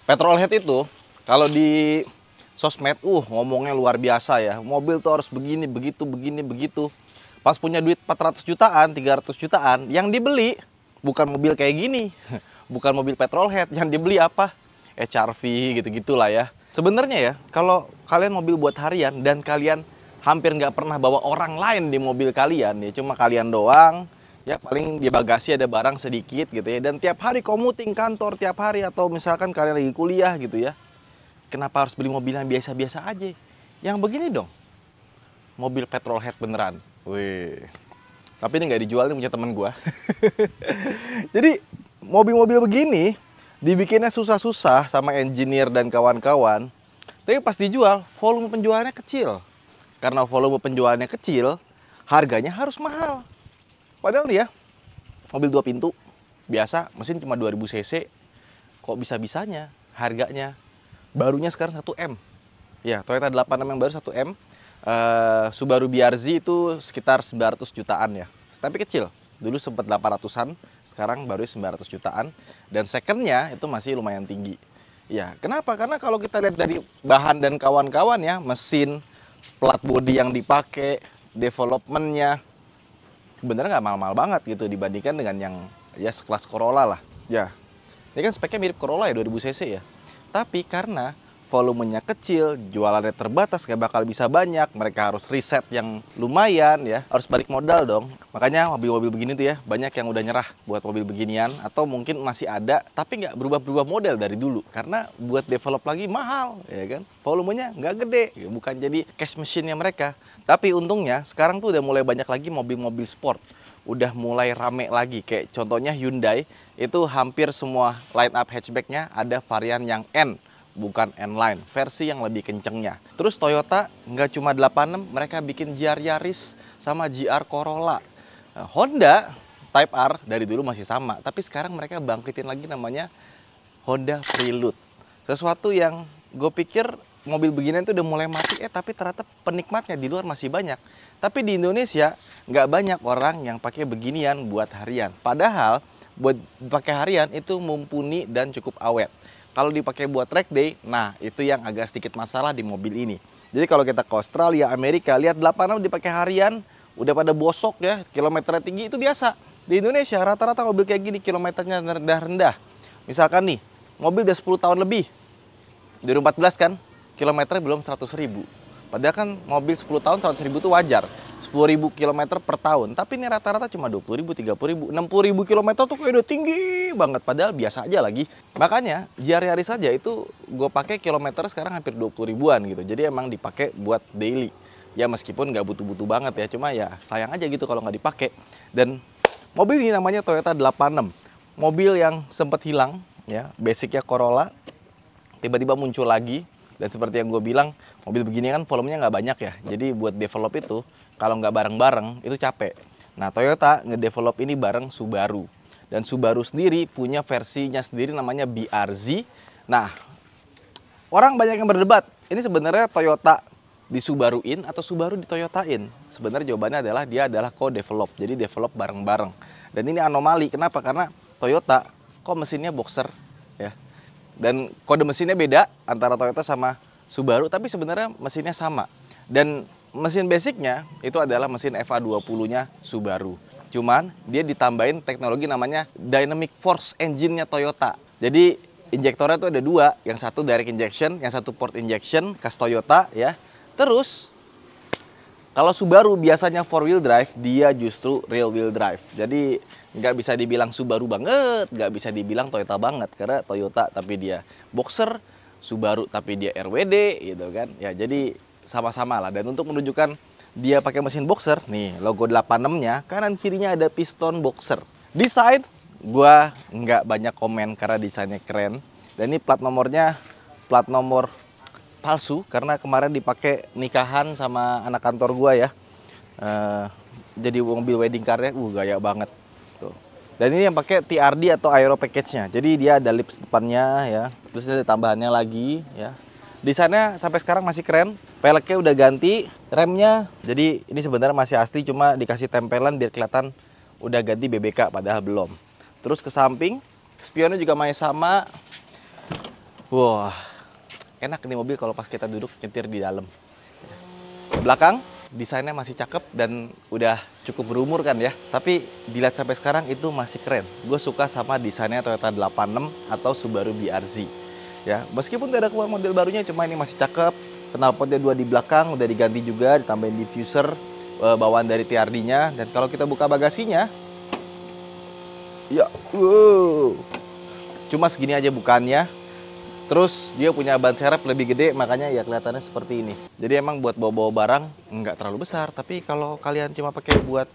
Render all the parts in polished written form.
Petrolhead itu kalau di sosmed ngomongnya luar biasa ya. Mobil tuh harus begini, begitu, begini, begitu. Pas punya duit 400 jutaan, 300 jutaan, yang dibeli bukan mobil kayak gini. Bukan mobil petrolhead, yang dibeli apa? HR-V gitu-gitulah ya. Sebenarnya ya, kalau kalian mobil buat harian dan kalian hampir nggak pernah bawa orang lain di mobil kalian, ya cuma kalian doang, ya paling di bagasi ada barang sedikit gitu ya. Dan tiap hari commuting kantor tiap hari, atau misalkan kalian lagi kuliah gitu ya. Kenapa harus beli mobil yang biasa-biasa aja? Yang begini dong. Mobil petrolhead beneran. Wih. Tapi ini nggak dijual, ini punya temen gua. Jadi mobil-mobil begini dibikinnya susah-susah sama engineer dan kawan-kawan. Tapi pas dijual, volume penjualannya kecil. Karena volume penjualannya kecil, harganya harus mahal. Padahal ya, mobil 2 pintu, biasa, mesin cuma 2000 cc, kok bisa-bisanya harganya barunya sekarang 1 M. Ya, Toyota 86 yang baru 1 M. Subaru BRZ itu sekitar 900 jutaan ya. Tapi kecil, dulu sempat 800-an, sekarang baru 900 jutaan. Dan secondnya itu masih lumayan tinggi. Ya, kenapa? Karena kalau kita lihat dari bahan dan kawan-kawan ya, mesin, plat bodi yang dipakai, developmentnya, sebenarnya nggak mahal-mahal banget gitu dibandingkan dengan yang ya sekelas Corolla lah. Ya, ini kan speknya mirip Corolla ya, 2000 cc ya. Tapi karena volumenya kecil, jualannya terbatas, nggak bakal bisa banyak, mereka harus riset yang lumayan ya, harus balik modal dong. Makanya mobil-mobil begini tuh ya, banyak yang udah nyerah buat mobil beginian, atau mungkin masih ada, tapi nggak berubah-berubah model dari dulu. Karena buat develop lagi mahal, ya kan? Volumenya nggak gede, bukan jadi cash machine-nya mereka. Tapi untungnya sekarang tuh udah mulai banyak lagi mobil-mobil sport. Udah mulai rame lagi, kayak contohnya Hyundai, itu hampir semua line up hatchback-nya ada varian yang N, bukan N-Line, versi yang lebih kencengnya. Terus Toyota nggak cuma 86, mereka bikin GR Yaris sama GR Corolla. Honda Type R dari dulu masih sama, tapi sekarang mereka bangkitin lagi namanya Honda Prelude. Sesuatu yang gue pikir mobil beginian itu udah mulai mati, tapi ternyata penikmatnya di luar masih banyak. Tapi di Indonesia nggak banyak orang yang pakai beginian buat harian. Padahal buat pakai harian itu mumpuni dan cukup awet. Kalau dipakai buat track day, nah itu yang agak sedikit masalah di mobil ini. Jadi kalau kita ke Australia, Amerika, lihat 86 dipakai harian, udah pada bosok ya, kilometernya tinggi, itu biasa. Di Indonesia rata-rata mobil kayak gini kilometernya rendah-rendah. Misalkan nih, mobil udah 10 tahun lebih, 2014 kan, kilometernya belum 100.000. Padahal kan mobil 10 tahun 100.000 itu wajar. 10.000 km per tahun, tapi ini rata-rata cuma 20.000, 30.000, 60.000 km tuh kayak udah tinggi banget, padahal biasa aja lagi. Makanya GR Yaris saja itu gue pakai kilometer sekarang hampir 20 ribuan gitu, jadi emang dipakai buat daily. Ya meskipun nggak butuh-butuh banget ya, cuma ya sayang aja gitu kalau nggak dipakai. Dan mobil ini namanya Toyota 86, mobil yang sempat hilang ya, basicnya Corolla, tiba-tiba muncul lagi. Dan seperti yang gue bilang, mobil begini kan volumenya nggak banyak ya, jadi buat develop itu kalau nggak bareng-bareng itu capek. Nah, Toyota ngedevelop ini bareng Subaru. Dan Subaru sendiri punya versinya sendiri namanya BRZ. Nah, orang banyak yang berdebat, ini sebenarnya Toyota di Subaruin atau Subaru di Toyotain? Sebenarnya jawabannya adalah dia adalah co-develop, jadi develop bareng-bareng. Dan ini anomali, kenapa? Karena Toyota kok mesinnya boxer ya. Dan kode mesinnya beda antara Toyota sama Subaru, tapi sebenarnya mesinnya sama. Dan mesin basicnya itu adalah mesin FA20-nya Subaru. Cuman dia ditambahin teknologi namanya Dynamic Force Engine-nya Toyota. Jadi injektornya tuh ada dua, yang satu direct injection, yang satu port injection, khas Toyota ya. Terus kalau Subaru biasanya 4-wheel drive, dia justru rear-wheel drive. Jadi nggak bisa dibilang Subaru banget, nggak bisa dibilang Toyota banget, karena Toyota tapi dia boxer, Subaru tapi dia RWD gitu kan. Ya jadi sama-sama lah. Dan untuk menunjukkan dia pakai mesin boxer, nih logo 86-nya kanan kirinya ada piston boxer. Desain gua nggak banyak komen karena desainnya keren. Dan ini plat nomornya plat nomor palsu karena kemarin dipakai nikahan sama anak kantor gua ya. Jadi mobil wedding car-nya gaya banget tuh. Dan ini yang pakai TRD atau aero package-nya. Jadi dia ada lips depannya ya. Terus ada tambahannya lagi ya. Desainnya sampai sekarang masih keren. Peleknya udah ganti, remnya jadi ini sebenarnya masih asli, cuma dikasih tempelan biar kelihatan udah ganti BBK padahal belum. Terus ke samping, spionnya juga masih sama. Wah, enak nih mobil kalau pas kita duduk nyetir di dalam. Ke belakang, desainnya masih cakep dan udah cukup berumur kan ya. Tapi dilihat sampai sekarang itu masih keren. Gue suka sama desainnya Toyota 86 atau Subaru BRZ. Ya, meskipun tidak ada keluar model barunya, cuma ini masih cakep. Knalpotnya 2 di belakang, udah diganti juga, ditambahin diffuser bawaan dari TRD-nya. Dan kalau kita buka bagasinya, ya, cuma segini aja bukannya. Terus dia punya ban serep lebih gede, makanya ya kelihatannya seperti ini. Jadi emang buat bawa-bawa barang nggak terlalu besar, tapi kalau kalian cuma pakai buat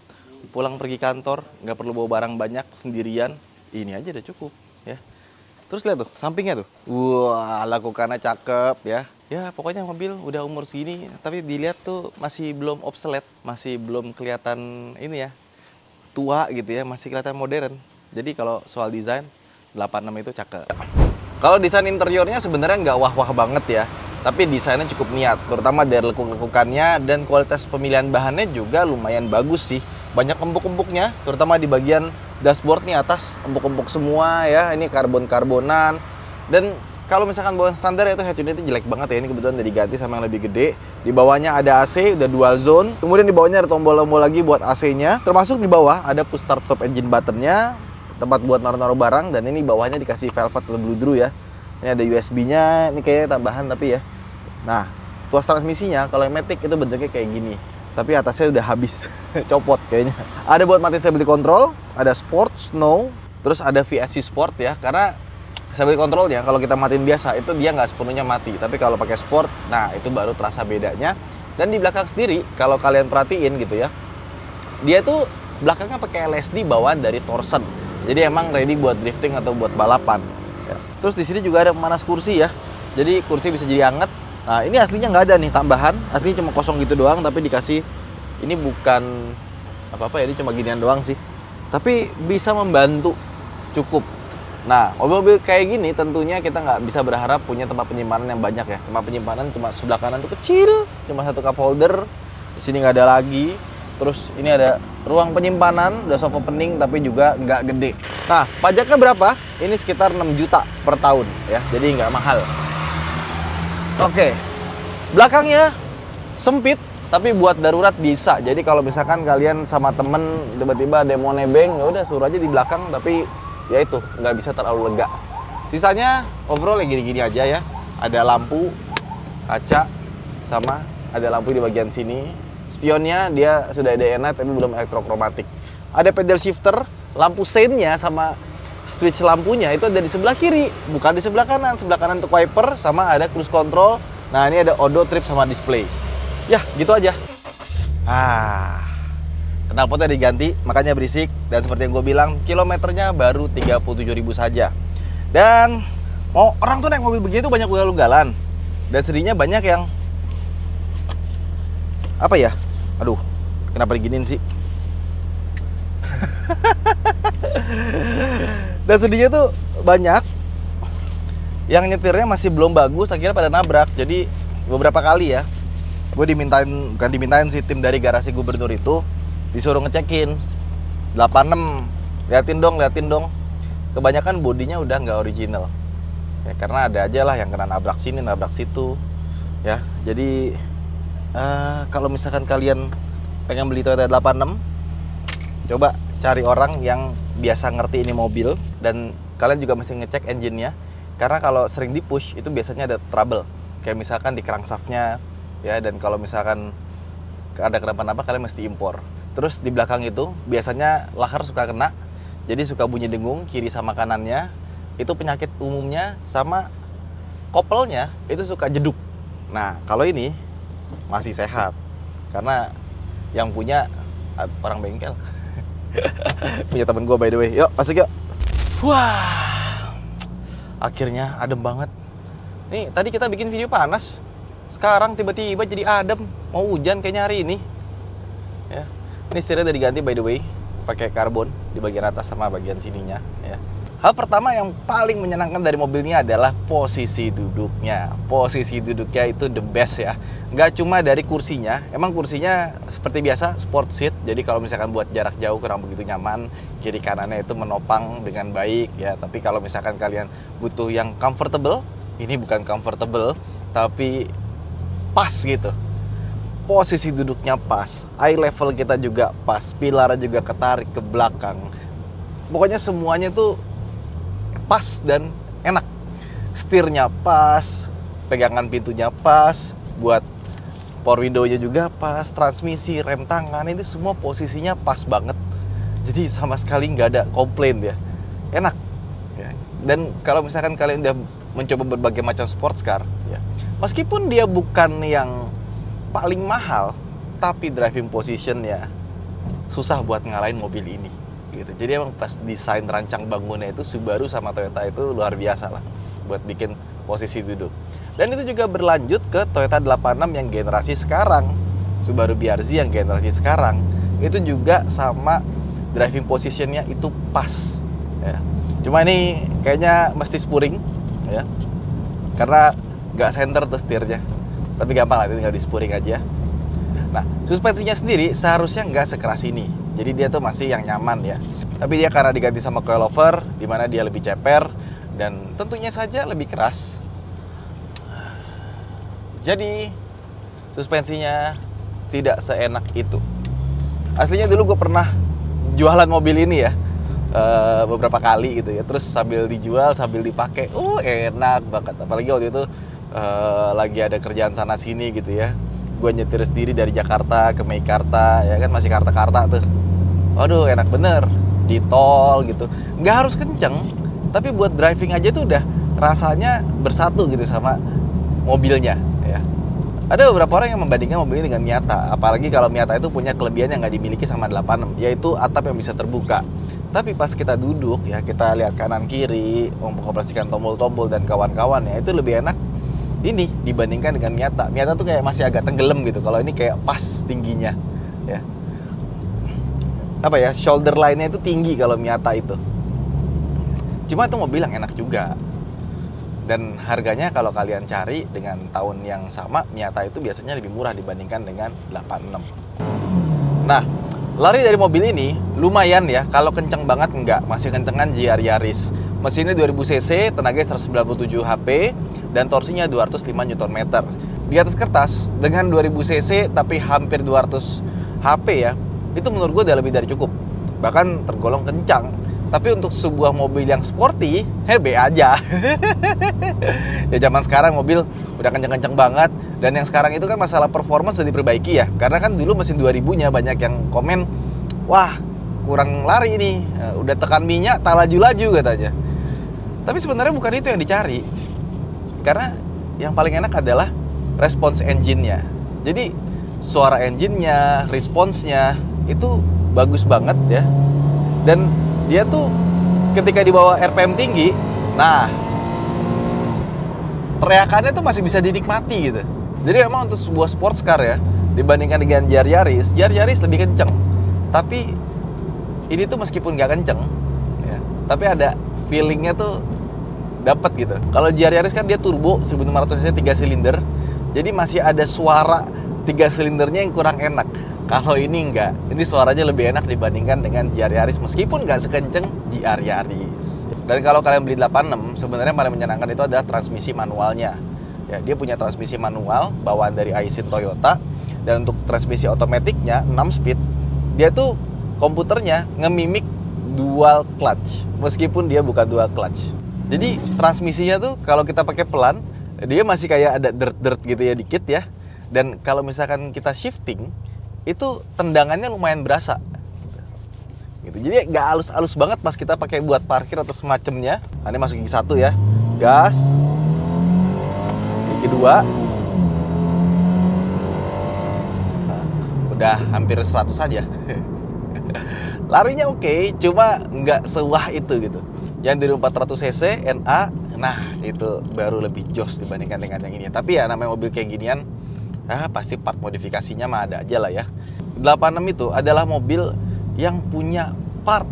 pulang pergi kantor, nggak perlu bawa barang banyak sendirian, ini aja udah cukup ya. Terus lihat tuh sampingnya tuh, wah lakukannya cakep ya. Ya pokoknya mobil udah umur segini, tapi dilihat tuh masih belum obsolete, masih belum kelihatan ini ya tua gitu ya, masih kelihatan modern. Jadi kalau soal desain 86 itu cakep. Kalau desain interiornya sebenarnya nggak wah-wah banget ya, tapi desainnya cukup niat, terutama dari lekuk-lekukannya dan kualitas pemilihan bahannya juga lumayan bagus sih. Banyak empuk-empuknya, terutama di bagian dashboard nih atas, empuk-empuk semua ya, ini karbon-karbonan. Dan kalau misalkan bawaan standar itu head unitnya jelek banget ya, ini kebetulan udah diganti sama yang lebih gede. Di bawahnya ada AC, udah dual zone, kemudian di bawahnya ada tombol-tombol lagi buat AC-nya, termasuk di bawah ada push start stop engine button-nya, tempat buat naruh-naruh barang, dan ini bawahnya dikasih velvet atau bludru ya. Ini ada USB-nya, ini kayaknya tambahan tapi ya. Nah, tuas transmisinya kalau yang Matic itu bentuknya kayak gini, tapi atasnya udah habis, copot kayaknya. Ada buat mati stability control, ada sport, snow, terus ada VSC sport ya, karena stability controlnya kalau kita matiin biasa itu dia nggak sepenuhnya mati, tapi kalau pakai sport, nah itu baru terasa bedanya. Dan di belakang sendiri, kalau kalian perhatiin gitu ya, dia tuh belakangnya pakai LSD bawaan dari Torsen. Jadi emang ready buat drifting atau buat balapan. Ya. Terus di sini juga ada pemanas kursi ya. Jadi kursi bisa jadi hangat. Nah ini aslinya nggak ada nih tambahan. Artinya cuma kosong gitu doang. Tapi dikasih ini bukan apa-apa ya. Ini cuma ginian doang sih. Tapi bisa membantu cukup. Nah mobil-mobil kayak gini tentunya kita nggak bisa berharap punya tempat penyimpanan yang banyak ya. Tempat penyimpanan cuma sebelah kanan tuh kecil. Cuma satu cup holder. Di sini nggak ada lagi. Terus ini ada ruang penyimpanan, udah soft opening tapi juga nggak gede. Nah, pajaknya berapa? Ini sekitar 6 juta per tahun ya, jadi nggak mahal. Oke, belakangnya sempit tapi buat darurat bisa. Jadi kalau misalkan kalian sama temen tiba-tiba ada yang mau nebeng, ya udah suruh aja di belakang. Tapi ya itu nggak bisa terlalu lega. Sisanya overall ya gini-gini aja ya. Ada lampu kaca sama ada lampu di bagian sini. Spionnya dia sudah ada headlight tapi belum elektrokromatik. Ada pedal shifter, lampu seinnya sama switch lampunya itu ada di sebelah kiri, bukan di sebelah kanan. Sebelah kanan untuk wiper sama ada cruise control. Nah ini ada odo trip sama display. Ya gitu aja. Knalpotnya diganti, makanya berisik. Dan seperti yang gue bilang, kilometernya baru 37.000 saja. Dan orang tuh naik mobil begitu banyak ugal-ugalan. Dan sedihnya banyak yang apa ya? Aduh, kenapa diginin sih? Dan sedihnya tuh banyak yang nyetirnya masih belum bagus, akhirnya pada nabrak. Jadi beberapa kali ya, gue bukan dimintain sih, tim dari garasi gubernur itu disuruh ngecekin 86, liatin dong. Kebanyakan bodinya udah nggak original. Ya karena ada aja lah yang kena nabrak sini, nabrak situ. Ya, jadi kalau misalkan kalian pengen beli Toyota 86, coba cari orang yang biasa ngerti ini mobil. Dan kalian juga mesti ngecek engine-nya, karena kalau sering di push itu biasanya ada trouble, kayak misalkan di crankshaft-nya ya. Dan kalau misalkan ada kenapa-napa kalian mesti impor. Terus di belakang itu biasanya lahar suka kena, jadi suka bunyi dengung kiri sama kanannya. Itu penyakit umumnya. Sama kopelnya itu suka jeduk. Nah kalau ini masih sehat karena yang punya orang bengkel. Punya temen gue by the way. Yuk masuk yuk. Wah, akhirnya adem banget. Nih tadi kita bikin video panas, sekarang tiba-tiba jadi adem. Mau hujan kayaknya hari ini ya. Ini setirnya udah diganti by the way, pakai karbon di bagian atas sama bagian sininya ya. Hal pertama yang paling menyenangkan dari mobil ini adalah posisi duduknya. Posisi duduknya itu the best ya. Nggak cuma dari kursinya, emang kursinya seperti biasa sport seat. Jadi kalau misalkan buat jarak jauh kurang begitu nyaman, kiri kanannya itu menopang dengan baik ya. Tapi kalau misalkan kalian butuh yang comfortable, ini bukan comfortable, tapi pas gitu. Posisi duduknya pas, eye level kita juga pas, pilar juga ketarik ke belakang. Pokoknya semuanya tuh pas dan enak. Setirnya pas, pegangan pintunya pas, buat power window-nya juga pas, transmisi, rem tangan, ini semua posisinya pas banget. Jadi sama sekali nggak ada komplain ya. Enak. Ya. Dan kalau misalkan kalian udah mencoba berbagai macam sports car, ya, meskipun dia bukan yang paling mahal, tapi driving position ya susah buat ngalahin mobil ini gitu. Jadi emang pas desain rancang bangunnya itu Subaru sama Toyota itu luar biasa lah buat bikin posisi duduk. Dan itu juga berlanjut ke Toyota 86 yang generasi sekarang, Subaru BRZ yang generasi sekarang, itu juga sama driving positionnya itu pas ya. Cuma ini kayaknya mesti spuring ya, karena nggak center tuh setirnya. Tapi gampang lah, tinggal di spuring aja. Nah, suspensinya sendiri seharusnya nggak sekeras ini. Jadi dia tuh masih yang nyaman ya. Tapi dia karena diganti sama coilover, dimana dia lebih ceper dan tentunya saja lebih keras. Jadi suspensinya tidak seenak itu. Aslinya dulu gue pernah jualan mobil ini ya, beberapa kali gitu ya. Terus sambil dijual, sambil dipakai, enak banget. Apalagi waktu itu lagi ada kerjaan sana sini gitu ya, gue nyetir sendiri dari Jakarta ke Meikarta ya kan, masih Karta tuh. Waduh, enak bener di tol gitu, nggak harus kenceng, tapi buat driving aja tuh udah rasanya bersatu gitu sama mobilnya ya. Ada beberapa orang yang membandingkan mobil ini dengan Miata, apalagi kalau Miata itu punya kelebihan yang nggak dimiliki sama 86, yaitu atap yang bisa terbuka. Tapi pas kita duduk ya, kita lihat kanan kiri, mengoperasikan tombol-tombol dan kawan-kawannya, itu lebih enak ini dibandingkan dengan Miata. Miata tuh kayak masih agak tenggelam gitu. Kalau ini kayak pas tingginya ya. Apa ya, shoulder line-nya itu tinggi kalau Miata itu. Cuma itu mobil yang enak juga. Dan harganya kalau kalian cari dengan tahun yang sama, Miata itu biasanya lebih murah dibandingkan dengan 86. Nah, lari dari mobil ini lumayan ya. Kalau kenceng banget enggak, masih kencengan GR Yaris. Mesinnya 2000 cc, tenaga 197 HP, dan torsinya 205 Nm. Di atas kertas, dengan 2000 cc tapi hampir 200 HP ya, itu menurut gue udah lebih dari cukup. Bahkan tergolong kencang. Tapi untuk sebuah mobil yang sporty, B aja. Ya zaman sekarang mobil udah kencang-kencang banget. Dan yang sekarang itu kan masalah performance sudah diperbaiki ya. Karena kan dulu mesin 2000-nya banyak yang komen, wah kurang lari nih, udah tekan minyak tak laju-laju katanya. Tapi sebenarnya bukan itu yang dicari. Karena yang paling enak adalah response engine-nya. Jadi suara engine-nya, response-nya itu bagus banget ya. Dan dia tuh ketika dibawa RPM tinggi, nah teriakannya tuh masih bisa dinikmati gitu. Jadi memang untuk sebuah sports car ya, dibandingkan dengan GR Yaris lebih kenceng. Tapi ini tuh meskipun nggak kenceng ya, tapi ada feelingnya tuh dapat gitu. Kalau GR Yaris kan dia turbo 1600 cc 3 silinder, jadi masih ada suara 3 silindernya yang kurang enak. Kalau ini enggak, ini suaranya lebih enak dibandingkan dengan GR Yaris meskipun nggak sekenceng GR Yaris. Dan kalau kalian beli 86, sebenarnya paling menyenangkan itu adalah transmisi manualnya. Ya, dia punya transmisi manual bawaan dari Aisin Toyota, dan untuk transmisi otomatiknya 6 speed, dia tuh komputernya ngemimik dual clutch meskipun dia bukan dual clutch. Jadi transmisinya tuh kalau kita pakai pelan, dia masih kayak ada dert-dert gitu ya dikit ya. Dan kalau misalkan kita shifting, itu tendangannya lumayan berasa. Gitu. Jadi nggak halus-halus banget pas kita pakai buat parkir atau semacamnya. Nah, ini masuk gigi 1 ya, gas. Gigi 2. Nah, udah hampir 100 saja. Larinya oke, cuma nggak sewah itu gitu. Yang dari 400 cc NA, nah itu baru lebih jos dibandingkan dengan yang ini. Tapi ya namanya mobil kayak ginian, pasti part modifikasinya mah ada aja lah ya. 86 itu adalah mobil yang punya part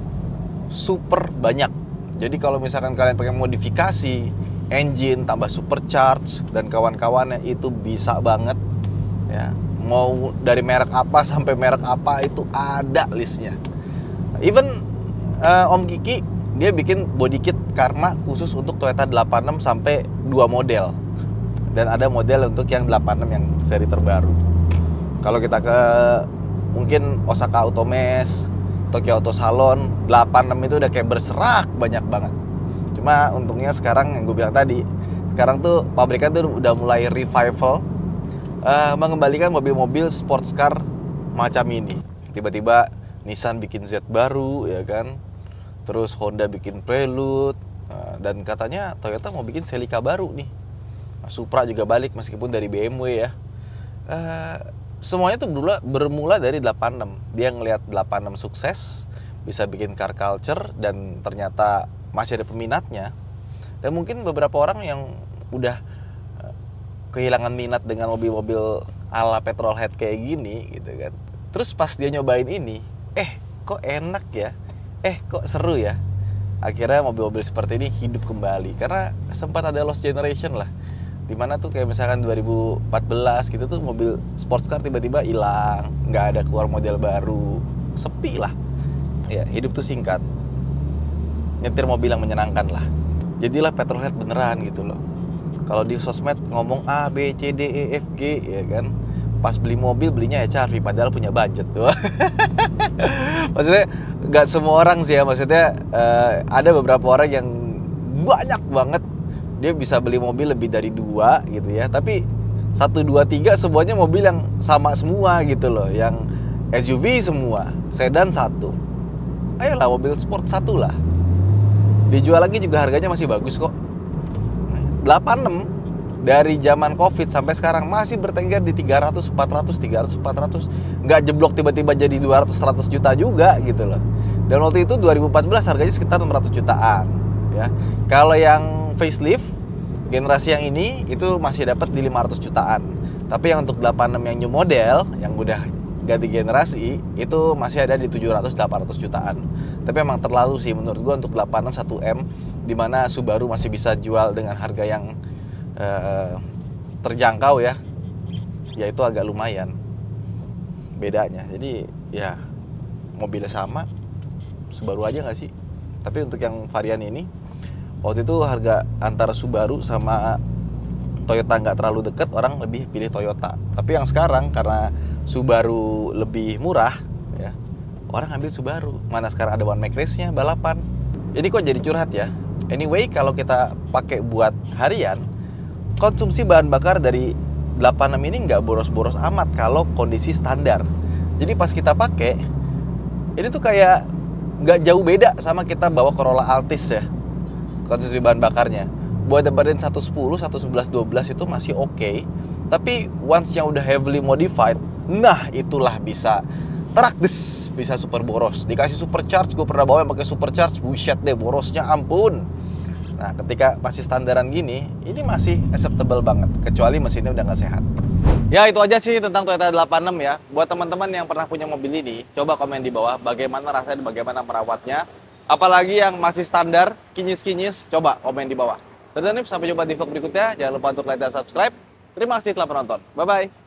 super banyak. Jadi kalau misalkan kalian pakai modifikasi, engine tambah supercharge dan kawan-kawannya, itu bisa banget ya. Mau dari merek apa sampai merek apa itu ada listnya. Even Om Kiki dia bikin body kit Karma khusus untuk Toyota 86 sampai 2 model. Dan ada model untuk yang 86 yang seri terbaru. Kalau kita ke mungkin Osaka Automes, Tokyo Auto Salon, 86 itu udah kayak berserak banyak banget. Cuma untungnya sekarang yang gue bilang tadi, sekarang tuh pabrikan tuh udah mulai revival, mengembalikan mobil-mobil sports car macam ini. Tiba-tiba Nissan bikin Z baru, ya kan? Terus Honda bikin Prelude, dan katanya Toyota mau bikin Celica baru nih. Supra juga balik meskipun dari BMW ya. Semuanya tuh bermula dari 86. Dia ngelihat 86 sukses, bisa bikin car culture, dan ternyata masih ada peminatnya. Dan mungkin beberapa orang yang udah kehilangan minat dengan mobil-mobil ala petrolhead kayak gini gitu kan. Terus pas dia nyobain ini, kok enak ya? Kok seru ya? Akhirnya mobil-mobil seperti ini hidup kembali. Karena sempat ada lost generation lah. Dimana tuh kayak misalkan 2014 gitu tuh mobil sports car tiba-tiba hilang, nggak ada keluar model baru, sepi lah. Ya, hidup tuh singkat. Nyetir mobil yang menyenangkan lah. Jadilah petrolhead beneran gitu loh. Kalau di sosmed ngomong A, B, C, D, E, F, G, ya kan. Pas beli mobil belinya HRV padahal punya budget tuh. Maksudnya nggak semua orang sih ya. Maksudnya ada beberapa orang yang banyak banget dia bisa beli mobil lebih dari 2 gitu ya. Tapi 1, 2, 3 semuanya mobil yang sama semua gitu loh. Yang SUV semua, sedan 1. Ayolah mobil sport 1 lah. Dijual lagi juga harganya masih bagus kok. 86 dari zaman Covid sampai sekarang masih bertengger di 300, 400, 300, 400. Nggak jeblok tiba-tiba jadi 200, 100 juta juga gitu loh. Dan waktu itu 2014 harganya sekitar 600 jutaan ya. Kalau yang facelift generasi yang ini itu masih dapat di 500 jutaan. Tapi yang untuk 86 yang new model yang udah ganti generasi itu masih ada di 700, 800 jutaan. Tapi emang terlalu sih menurut gua untuk 86 1M, di mana Subaru masih bisa jual dengan harga yang terjangkau ya. Ya itu agak lumayan bedanya. Jadi ya mobilnya sama, Subaru aja nggak sih? Tapi untuk yang varian ini waktu itu harga antara Subaru sama Toyota nggak terlalu deket, orang lebih pilih Toyota. Tapi yang sekarang karena Subaru lebih murah ya, orang ambil Subaru. Mana sekarang ada one make race-nya, balapan. Ini kok jadi curhat ya. Anyway, kalau kita pakai buat harian, konsumsi bahan bakar dari 86 ini nggak boros-boros amat kalau kondisi standar. Jadi pas kita pakai, ini tuh kayak nggak jauh beda sama kita bawa Corolla Altis ya. Konsumsi bahan bakarnya buat dapetin 110, 111, 12 itu masih oke. Tapi once yang udah heavily modified, nah itulah bisa traktis, bisa super boros. Dikasih supercharge, gue pernah bawa yang pakai supercharge, buset deh borosnya ampun. Nah ketika masih standaran gini, ini masih acceptable banget, kecuali mesinnya udah nggak sehat. Ya itu aja sih tentang Toyota 86 ya. Buat teman-teman yang pernah punya mobil ini, coba komen di bawah bagaimana rasanya, bagaimana merawatnya. Apalagi yang masih standar, kinyis-kinyis, coba komen di bawah. Dan sampai jumpa di vlog berikutnya. Jangan lupa untuk like dan subscribe. Terima kasih telah menonton. Bye-bye.